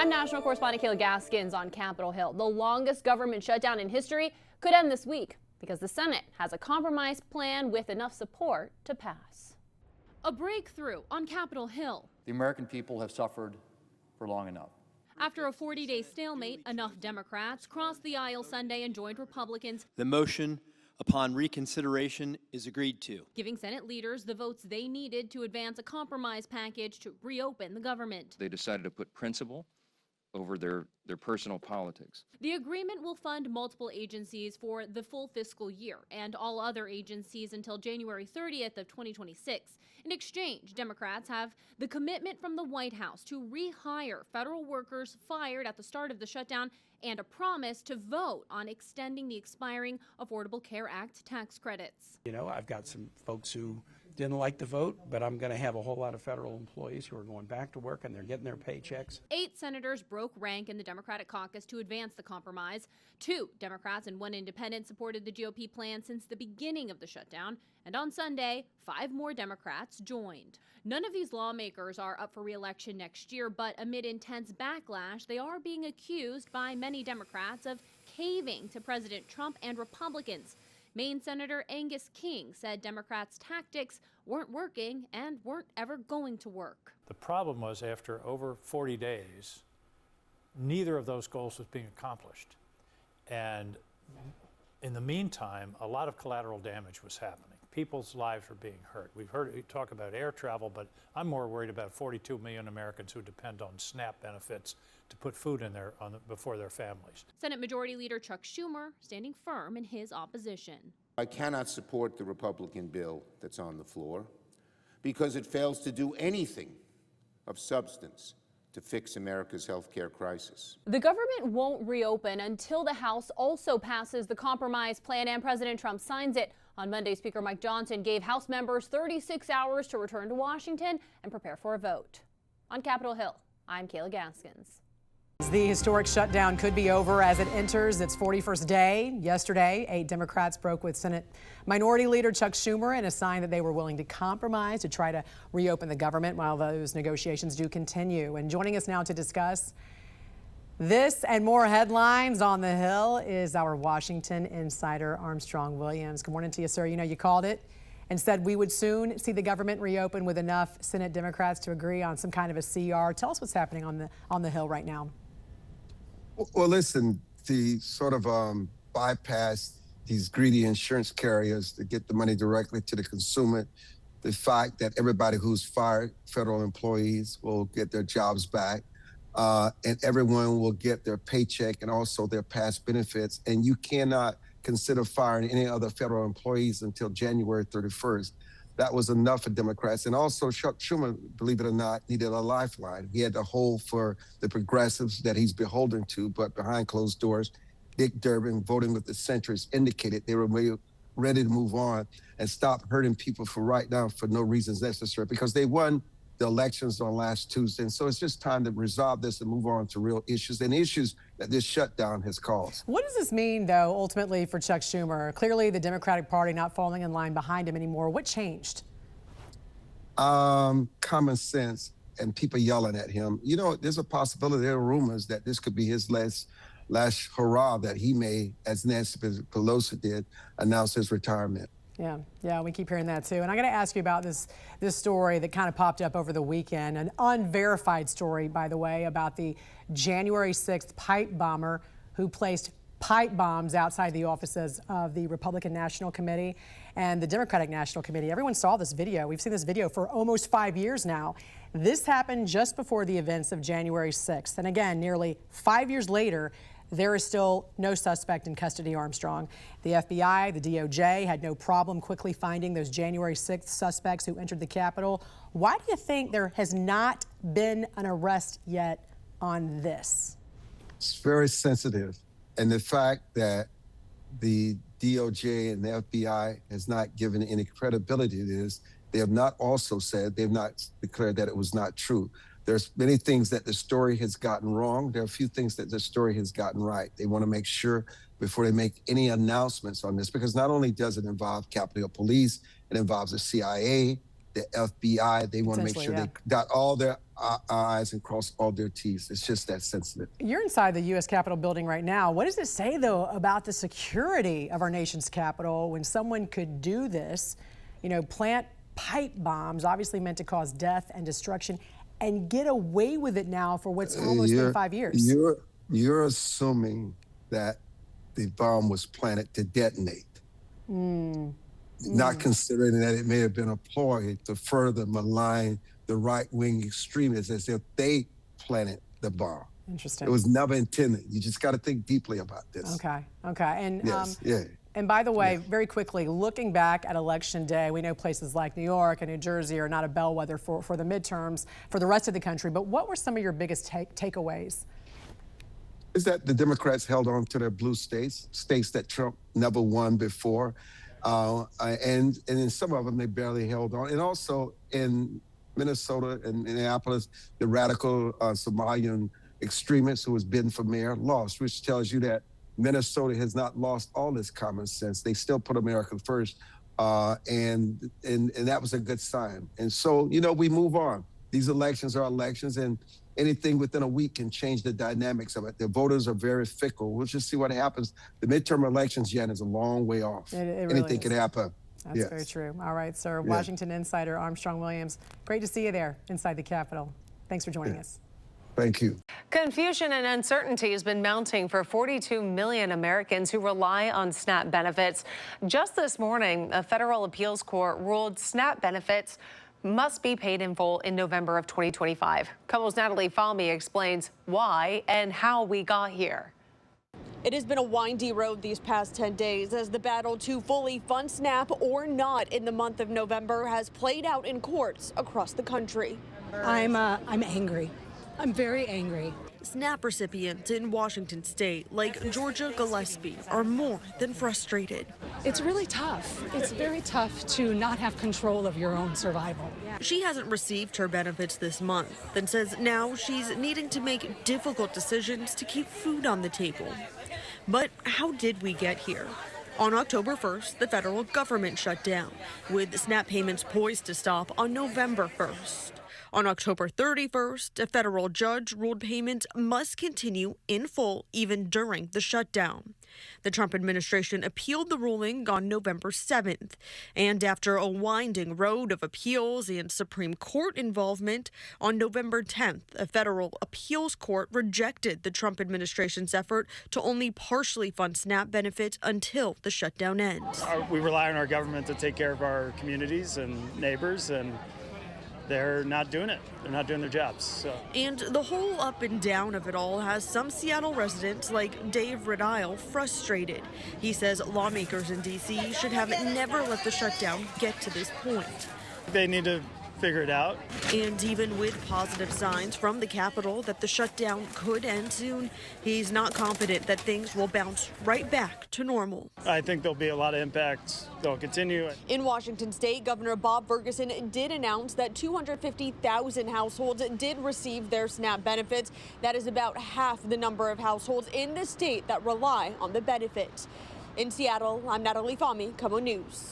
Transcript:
I'm national correspondent Kayla Gaskins on Capitol Hill. The longest government shutdown in history could end this week because the Senate has a compromise plan with enough support to pass. A breakthrough on Capitol Hill. The American people have suffered for long enough. After a 40-day stalemate, enough Democrats crossed the aisle Sunday and joined Republicans. The motion upon reconsideration is agreed to, giving Senate leaders the votes they needed to advance a compromise package to reopen the government. They decided to put principle over their personal politics. The agreement will fund multiple agencies for the full fiscal year and all other agencies until January 30th of 2026. In exchange, Democrats have the commitment from the White House to rehire federal workers fired at the start of the shutdown and a promise to vote on extending the expiring Affordable Care Act tax credits. You know, I've got some folks who didn't like the vote, but I'm going to have a whole lot of federal employees who are going back to work and they're getting their paychecks. 8 senators broke rank in the Democratic caucus to advance the compromise. 2 Democrats and 1 independent supported the GOP plan since the beginning of the shutdown. And on Sunday, 5 more Democrats joined. None of these lawmakers are up for re-election next year, but amid intense backlash, they are being accused by many Democrats of caving to President Trump and Republicans. Maine Senator Angus said Democrats' tactics weren't working and weren't ever going to work. The problem was after over 40 days, neither of those goals was being accomplished. And in the meantime, a lot of collateral damage was happening. People's lives were being hurt. We've heard you talk about air travel, but I'm more worried about 42 million Americans who depend on SNAP benefits to put food in before their families. Senate Majority Leader Chuck Schumer standing firm in his opposition. I cannot support the Republican bill that's on the floor because it fails to do anything of substance to fix America's health care crisis. The government won't reopen until the House also passes the compromise plan and President Trump signs it. On Monday, Speaker Mike Johnson gave House members 36 hours to return to Washington and prepare for a vote. On Capitol Hill, I'm Kayla Gaskins. The historic shutdown could be over as it enters its 41st day. Yesterday, 8 Democrats broke with Senate Minority Leader Chuck Schumer in a sign that they were willing to compromise to try to reopen the government while those negotiations do continue. And joining us now to discuss this and more headlines on the Hill is our Washington insider, Armstrong Williams. Good morning to you, sir. You know, you called it and said we would soon see the government reopen with enough Senate Democrats to agree on some kind of a CR. Tell us what's happening on the Hill right now. Well, listen, the sort of bypass these greedy insurance carriers to get the money directly to the consumer, the fact that everybody who's fired, federal employees, will get their jobs back, and everyone will get their paycheck and also their past benefits. And you cannot consider firing any other federal employees until January 31st. That was enough for Democrats. And also Chuck Schumer, believe it or not, needed a lifeline. He had to hold for the progressives that he's beholden to, but behind closed doors, Dick Durbin, voting with the centrists, indicated they were ready to move on and stop hurting people for right now for no reasons necessary, because they won the elections on last Tuesday. And so it's just time to resolve this and move on to real issues and issues that this shutdown has caused. What does this mean, though, ultimately for Chuck Schumer? Clearly the Democratic Party not falling in line behind him anymore. What changed? Common sense and people yelling at him. You know, there's a possibility, there are rumors that this could be his last hurrah that he may, as Nancy Pelosi did, announce his retirement. Yeah, we keep hearing that too. And I got to ask you about this story that kind of popped up over the weekend, an unverified story, by the way, about the January 6th pipe bomber who placed pipe bombs outside the offices of the Republican National Committee and the Democratic National Committee. Everyone saw this video. We've seen this video for almost 5 years now. This happened just before the events of January 6th. And again, nearly 5 years later, there is still no suspect in custody, Armstrong. The FBI, the DOJ had no problem quickly finding those January 6th suspects who entered the Capitol. Why do you think there has not been an arrest yet on this? It's very sensitive. And the fact that the DOJ and the FBI has not given any credibility to this, they have not also said, they've not declared that it was not true. There's many things that the story has gotten wrong. There are a few things that the story has gotten right. They want to make sure before they make any announcements on this, because not only does it involve Capitol Police, it involves the CIA, the FBI. They want to make sure Potentially, they dot all their I's and cross all their T's. It's just that sensitive. You're inside the U.S. Capitol building right now. What does it say, though, about the security of our nation's capital when someone could do this, you know, plant pipe bombs, obviously meant to cause death and destruction, and get away with it now for what's almost been 5 years? You're assuming that the bomb was planted to detonate. Not considering that it may have been a ploy to further malign the right-wing extremists as if they planted the bomb. Interesting. It was never intended. You just got to think deeply about this. Okay. And Yes, yeah. And by the way, very quickly, looking back at Election Day, we know places like New York and New Jersey are not a bellwether for the midterms for the rest of the country. But what were some of your biggest takeaways? Is that the Democrats held on to their blue states that Trump never won before. And in some of them, they barely held on. And also in Minnesota and Minneapolis, the radical Somalian extremist who has been for mayor lost, which tells you that Minnesota has not lost all its common sense. They still put America first. And that was a good sign. And so, you know, we move on. These elections are elections, and anything within a week can change the dynamics of it. The voters are very fickle. We'll just see what happens. The midterm elections, Jeanne, is a long way off. Anything can happen. That's very true. All right, sir. Washington insider Armstrong Williams. Great to see you there inside the Capitol. Thanks for joining us. Thank you. Confusion and uncertainty has been mounting for 42 million Americans who rely on SNAP benefits. Just this morning, a federal appeals court ruled SNAP benefits must be paid in full in November of 2025. KOMO's Natalie Fahmy explains why and how we got here. It has been a windy road these past 10 days as the battle to fully fund SNAP or not in the month of November has played out in courts across the country. I'm angry. I'm very angry. SNAP recipients in Washington state, like Georgia Gillespie, are more than frustrated. It's really tough. It's very tough to not have control of your own survival. She hasn't received her benefits this month and says now she's needing to make difficult decisions to keep food on the table. But how did we get here? On October 1st, the federal government shut down, with SNAP payments poised to stop on November 1st. On October 31st, a federal judge ruled payments must continue in full even during the shutdown. The Trump administration appealed the ruling on November 7th. And after a winding road of appeals and Supreme Court involvement, on November 10th, a federal appeals court rejected the Trump administration's effort to only partially fund SNAP benefits until the shutdown ends. We rely on our government to take care of our communities and neighbors, and they're not doing it. They're not doing their jobs. So. And the whole up and down of it all has some Seattle residents like Dave Redile frustrated. He says lawmakers in D.C. should have never let the shutdown get to this point. They need to figure it out. And even with positive signs from the Capitol that the shutdown could end soon, he's not confident that things will bounce right back to normal. I think there'll be a lot of impacts. They'll continue. In Washington state, Governor Bob Ferguson did announce that 250,000 households did receive their SNAP benefits. That is about half the number of households in the state that rely on the benefit. In Seattle, I'm Natalie Fahmy, KOMO News.